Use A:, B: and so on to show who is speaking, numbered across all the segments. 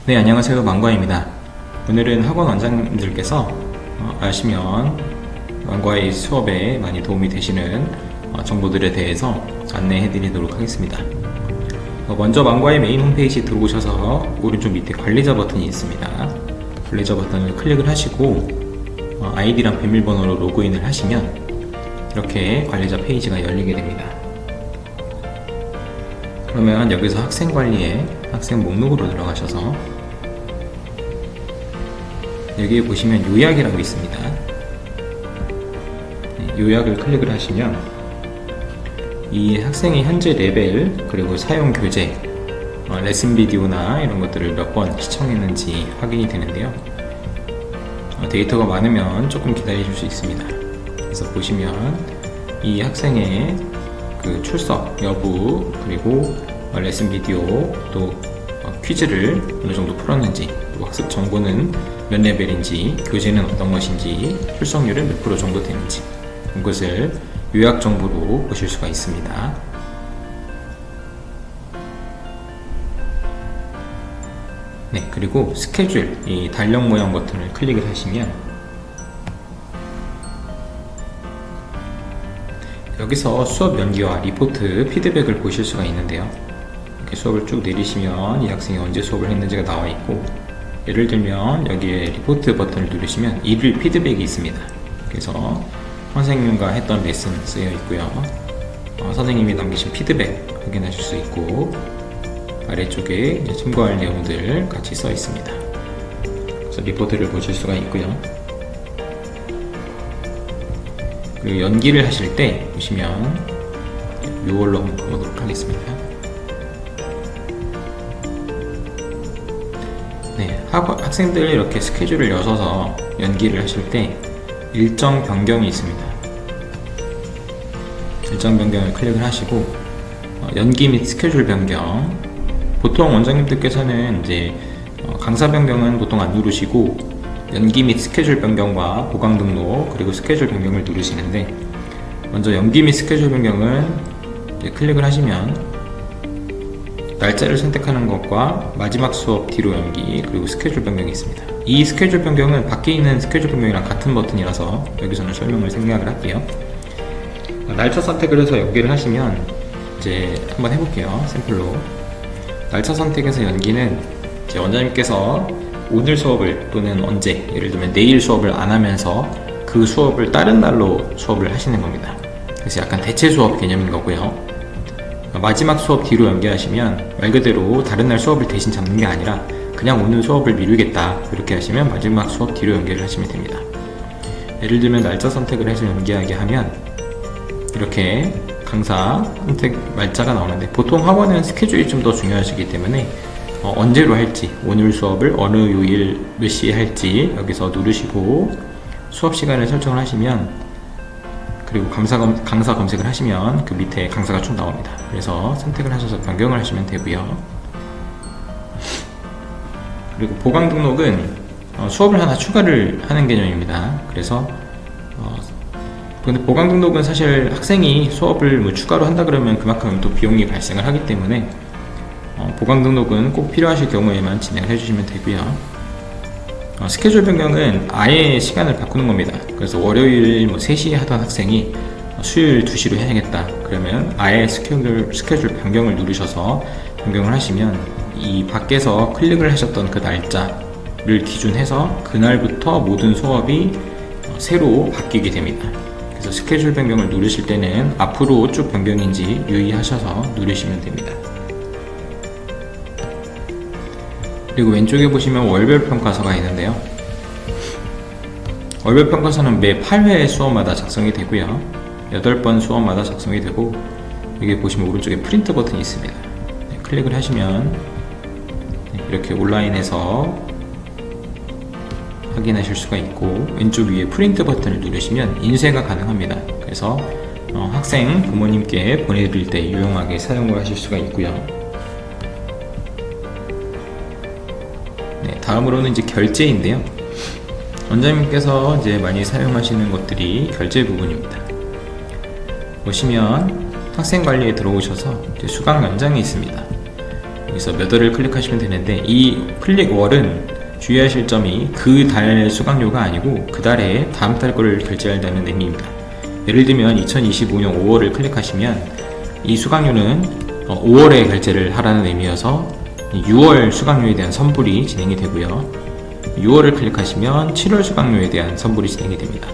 A: 네, 안녕하세요. 망과입니다. 오늘은 학원 원장님들께서 아시면 망과의 수업에 많이 도움이 되시는 정보들에 대해서 안내해 드리도록 하겠습니다. 먼저 망과의 메인 홈페이지 들어오셔서 오른쪽 밑에 관리자 버튼이 있습니다. 관리자 버튼을 클릭을 하시고 아이디랑 비밀번호로 로그인을 하시면 이렇게 관리자 페이지가 열리게 됩니다. 그러면 여기서 학생 관리에 학생 목록으로 들어가셔서 여기에 보시면 요약이라고 있습니다. 요약을 클릭을 하시면 이 학생의 현재 레벨 그리고 사용 교재, 레슨 비디오나 이런 것들을 몇 번 시청했는지 확인이 되는데요. 데이터가 많으면 조금 기다리실 수 있습니다. 그래서 보시면 이 학생의 그 출석 여부 그리고 레슨 비디오 또 퀴즈를 어느 정도 풀었는지 또 학습 정보는 몇 레벨인지 교재는 어떤 것인지 출석률은 몇 프로 정도 되는지 이것을 요약 정보로 보실 수가 있습니다. 네, 그리고 스케줄 이 달력 모양 버튼을 클릭을 하시면 여기서 수업 연기와 리포트, 피드백을 보실 수가 있는데요. 이렇게 수업을 쭉 내리시면 이 학생이 언제 수업을 했는지가 나와 있고, 예를 들면 여기에 리포트 버튼을 누르시면 일일 피드백이 있습니다. 그래서 선생님과 했던 레슨 쓰여 있고요. 선생님이 남기신 피드백 확인하실 수 있고, 아래쪽에 참고할 내용들 같이 써 있습니다. 그래서 리포트를 보실 수가 있고요. 그리고 연기를 하실 때 보시면 이걸로 한번 가보도록 하겠습니다. 네, 학생들 이렇게 스케줄을 여셔서 연기를 하실 때 일정 변경이 있습니다. 일정 변경을 클릭을 하시고 연기 및 스케줄 변경, 보통 원장님들께서는 이제 강사 변경은 보통 안 누르시고 연기 및 스케줄 변경과 보강 등록 그리고 스케줄 변경을 누르시는데, 먼저 연기 및 스케줄 변경은 이제 클릭을 하시면 날짜를 선택하는 것과 마지막 수업 뒤로 연기 그리고 스케줄 변경이 있습니다. 이 스케줄 변경은 밖에 있는 스케줄 변경이랑 같은 버튼이라서 여기서는 설명을 생략을 할게요. 날짜 선택을 해서 연기를 하시면 이제 한번 해볼게요. 샘플로 날짜 선택해서 연기는 이제 원장님께서 오늘 수업을 또는 언제, 예를 들면 내일 수업을 안 하면서 그 수업을 다른 날로 수업을 하시는 겁니다. 그래서 약간 대체 수업 개념인 거고요. 마지막 수업 뒤로 연기하시면 말 그대로 다른 날 수업을 대신 잡는 게 아니라 그냥 오늘 수업을 미루겠다 이렇게 하시면 마지막 수업 뒤로 연기를 하시면 됩니다. 예를 들면 날짜 선택을 해서 연기하게 하면 이렇게 강사 선택 날짜가 나오는데, 보통 학원은 스케줄이 좀 더 중요하시기 때문에 언제로 할지, 오늘 수업을 어느 요일 몇 시에 할지 여기서 누르시고 수업 시간을 설정을 하시면, 그리고 강사 검색을 하시면 그 밑에 강사가 쭉 나옵니다. 그래서 선택을 하셔서 변경을 하시면 되고요. 그리고 보강 등록은 수업을 하나 추가를 하는 개념입니다. 그래서 근데 보강 등록은 사실 학생이 수업을 뭐 추가로 한다 그러면 그만큼 또 비용이 발생을 하기 때문에 보강 등록은 꼭 필요하실 경우에만 진행을 해주시면 되고요. 스케줄 변경은 아예 시간을 바꾸는 겁니다. 그래서 월요일 3시에 하던 학생이 수요일 2시로 해야겠다 그러면 아예 스케줄 변경을 누르셔서 변경을 하시면 이 밖에서 클릭을 하셨던 그 날짜를 기준해서 그날부터 모든 수업이 새로 바뀌게 됩니다. 그래서 스케줄 변경을 누르실 때는 앞으로 쭉 변경인지 유의하셔서 누르시면 됩니다. 그리고 왼쪽에 보시면 월별 평가서가 있는데요. 월별 평가서는 매 8회 수업마다 작성이 되고요. 8번 수업마다 작성이 되고, 여기 보시면 오른쪽에 프린트 버튼이 있습니다. 네, 클릭을 하시면 이렇게 온라인에서 확인하실 수가 있고, 왼쪽 위에 프린트 버튼을 누르시면 인쇄가 가능합니다. 그래서 학생 부모님께 보내드릴 때 유용하게 사용을 하실 수가 있고요. 네, 다음으로는 이제 결제인데요. 원장님께서 이제 많이 사용하시는 것들이 결제 부분입니다. 보시면 학생 관리에 들어오셔서 이제 수강 연장이 있습니다. 여기서 몇 월을 클릭하시면 되는데, 이 클릭 월은 주의하실 점이 그 달 수강료가 아니고 그 달에 다음 달 거를 결제한다는 의미입니다. 예를 들면 2025년 5월을 클릭하시면 이 수강료는 5월에 결제를 하라는 의미여서 6월 수강료에 대한 선불이 진행이 되고요. 6월을 클릭하시면 7월 수강료에 대한 선불이 진행이 됩니다.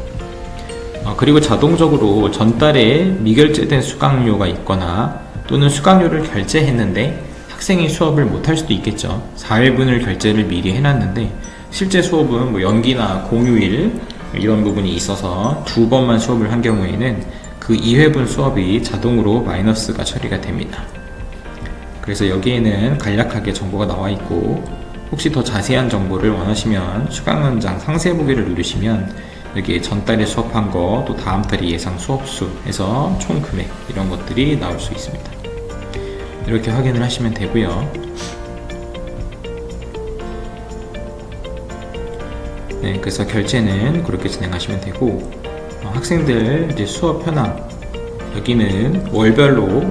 A: 그리고 자동적으로 전달에 미결제된 수강료가 있거나 또는 수강료를 결제했는데 학생이 수업을 못할 수도 있겠죠. 4일분을 결제를 미리 해놨는데 실제 수업은 뭐 연기나 공휴일 이런 부분이 있어서 2번만 수업을 한 경우에는 그 2회분 수업이 자동으로 마이너스가 처리가 됩니다. 그래서 여기에는 간략하게 정보가 나와 있고, 혹시 더 자세한 정보를 원하시면 수강원장 상세 보기를 누르시면 여기에 전달에 수업한 거, 또 다음 달에 예상 수업수 해서 총 금액 이런 것들이 나올 수 있습니다. 이렇게 확인을 하시면 되고요. 네, 그래서 결제는 그렇게 진행하시면 되고, 학생들 이제 수업 현황, 여기는 월별로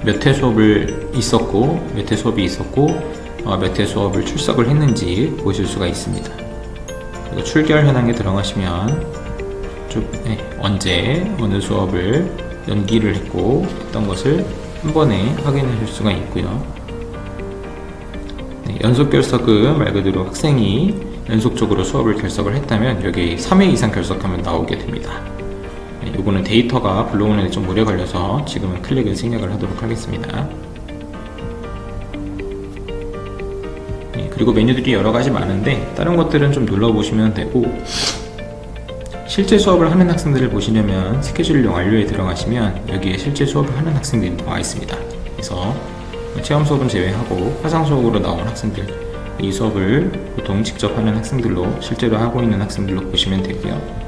A: 몇 회 수업을 있었고 몇 회 수업이 있었고 몇 회 수업을 출석을 했는지 보실 수가 있습니다. 그리고 출결 현황에 들어가시면 언제 어느 수업을 연기를 했고 했던 것을 한 번에 확인하실 수가 있고요. 네, 연속 결석은 말 그대로 학생이 연속적으로 수업을 결석을 했다면 여기 3회 이상 결석하면 나오게 됩니다. 네, 요거는 데이터가 불러오는데 좀 오래 걸려서 지금은 클릭을 생략을 하도록 하겠습니다. 네, 그리고 메뉴들이 여러가지 많은데 다른 것들은 좀 눌러보시면 되고, 실제 수업을 하는 학생들을 보시려면 스케줄용 완료에 들어가시면 여기에 실제 수업을 하는 학생들이 나와 있습니다. 그래서 체험 수업은 제외하고 화상 수업으로 나온 학생들, 이 수업을 보통 직접 하는 학생들로, 실제로 하고 있는 학생들로 보시면 되고요.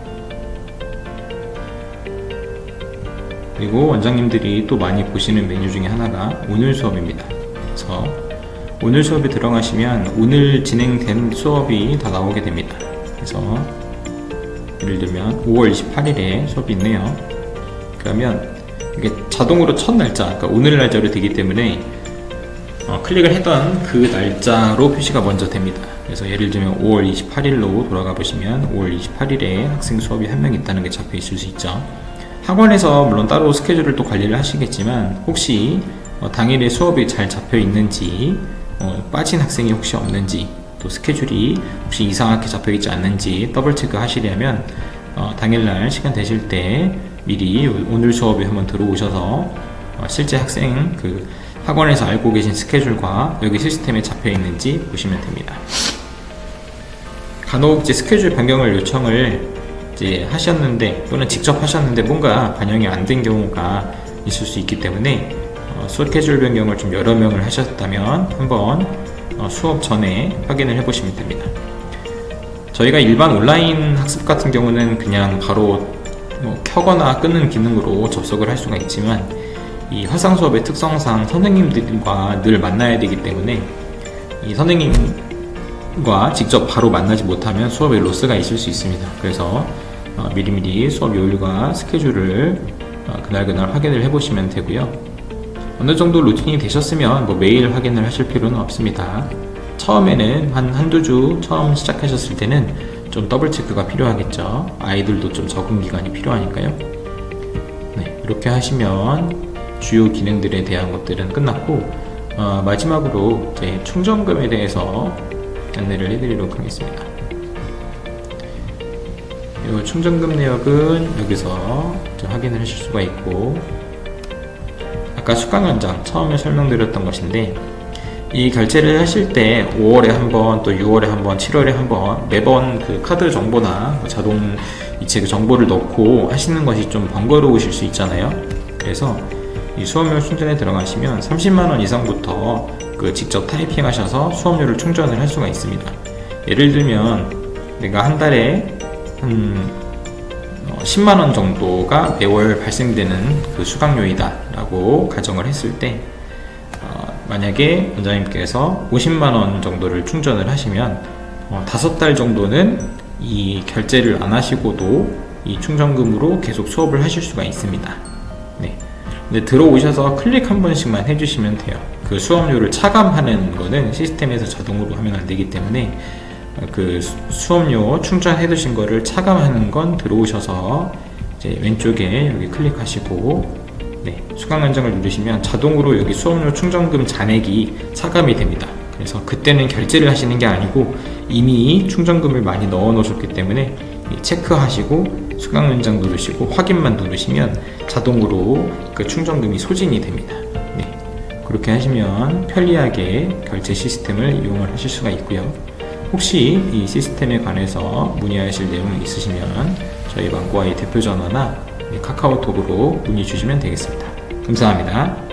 A: 그리고 원장님들이 또 많이 보시는 메뉴 중에 하나가 오늘 수업입니다. 그래서 오늘 수업에 들어가시면 오늘 진행된 수업이 다 나오게 됩니다. 그래서 예를 들면 5월 28일에 수업이 있네요. 그러면 이게 자동으로 첫 날짜, 그러니까 오늘 날짜로 되기 때문에 클릭을 했던 그 날짜로 표시가 먼저 됩니다. 그래서 예를 들면 5월 28일로 돌아가 보시면 5월 28일에 학생 수업이 한 명 있다는 게 잡혀 있을 수 있죠. 학원에서 물론 따로 스케줄을 또 관리를 하시겠지만, 혹시 당일에 수업이 잘 잡혀 있는지, 빠진 학생이 혹시 없는지, 또 스케줄이 혹시 이상하게 잡혀 있지 않는지 더블 체크 하시려면 당일날 시간 되실 때 미리 오늘 수업에 한번 들어오셔서 실제 학생 그 학원에서 알고 계신 스케줄과 여기 시스템에 잡혀 있는지 보시면 됩니다. 간혹 이제 스케줄 변경을 요청을 이제 하셨는데, 또는 직접 하셨는데 뭔가 반영이 안 된 경우가 있을 수 있기 때문에 스케줄 변경을 좀 여러 명을 하셨다면 한번 수업 전에 확인을 해 보시면 됩니다. 저희가 일반 온라인 학습 같은 경우는 그냥 바로 켜거나 끄는 기능으로 접속을 할 수가 있지만, 이 화상 수업의 특성상 선생님들과 늘 만나야 되기 때문에 이 선생님과 직접 바로 만나지 못하면 수업에 로스가 있을 수 있습니다. 그래서 미리미리 수업 요일과 스케줄을 그날그날 확인을 해 보시면 되고요. 어느 정도 루틴이 되셨으면 매일 확인을 하실 필요는 없습니다. 처음에는 한두 주 처음 시작하셨을 때는 좀 더블 체크가 필요하겠죠. 아이들도 좀 적응 기간이 필요하니까요. 네, 이렇게 하시면 주요 기능들에 대한 것들은 끝났고, 마지막으로 이제 충전금에 대해서 안내를 해드리도록 하겠습니다. 이 충전금 내역은 여기서 확인을 하실 수가 있고, 아까 수강연장 처음에 설명드렸던 것인데, 이 결제를 하실 때 5월에 한 번, 또 6월에 한 번, 7월에 한 번 매번 그 카드 정보나 자동 이체 그 정보를 넣고 하시는 것이 좀 번거로우실 수 있잖아요. 그래서 이 수업료 충전에 들어가시면 30만원 이상부터 그 직접 타이핑 하셔서 수업료를 충전을 할 수가 있습니다. 예를 들면 내가 한 달에 10만원 정도가 매월 발생되는 그 수강료이다 라고 가정을 했을 때, 만약에 원장님께서 50만원 정도를 충전을 하시면 5달 정도는 이 결제를 안 하시고도 이 충전금으로 계속 수업을 하실 수가 있습니다. 네. 근데 들어오셔서 클릭 한 번씩만 해주시면 돼요. 그 수업료를 차감하는 거는 시스템에서 자동으로 하면 안 되기 때문에 그 수업료 충전해 두신 거를 차감하는 건 들어오셔서 이제 왼쪽에 여기 클릭하시고 네, 수강 안정을 누르시면 자동으로 여기 수업료 충전금 잔액이 차감이 됩니다. 그래서 그때는 결제를 하시는 게 아니고 이미 충전금을 많이 넣어 놓으셨기 때문에 체크하시고 수강 연장 누르시고 확인만 누르시면 자동으로 그 충전금이 소진이 됩니다. 네, 그렇게 하시면 편리하게 결제 시스템을 이용을 하실 수가 있고요. 혹시 이 시스템에 관해서 문의하실 내용이 있으시면 저희 망고아이 대표 전화나 카카오톡으로 문의 주시면 되겠습니다. 감사합니다.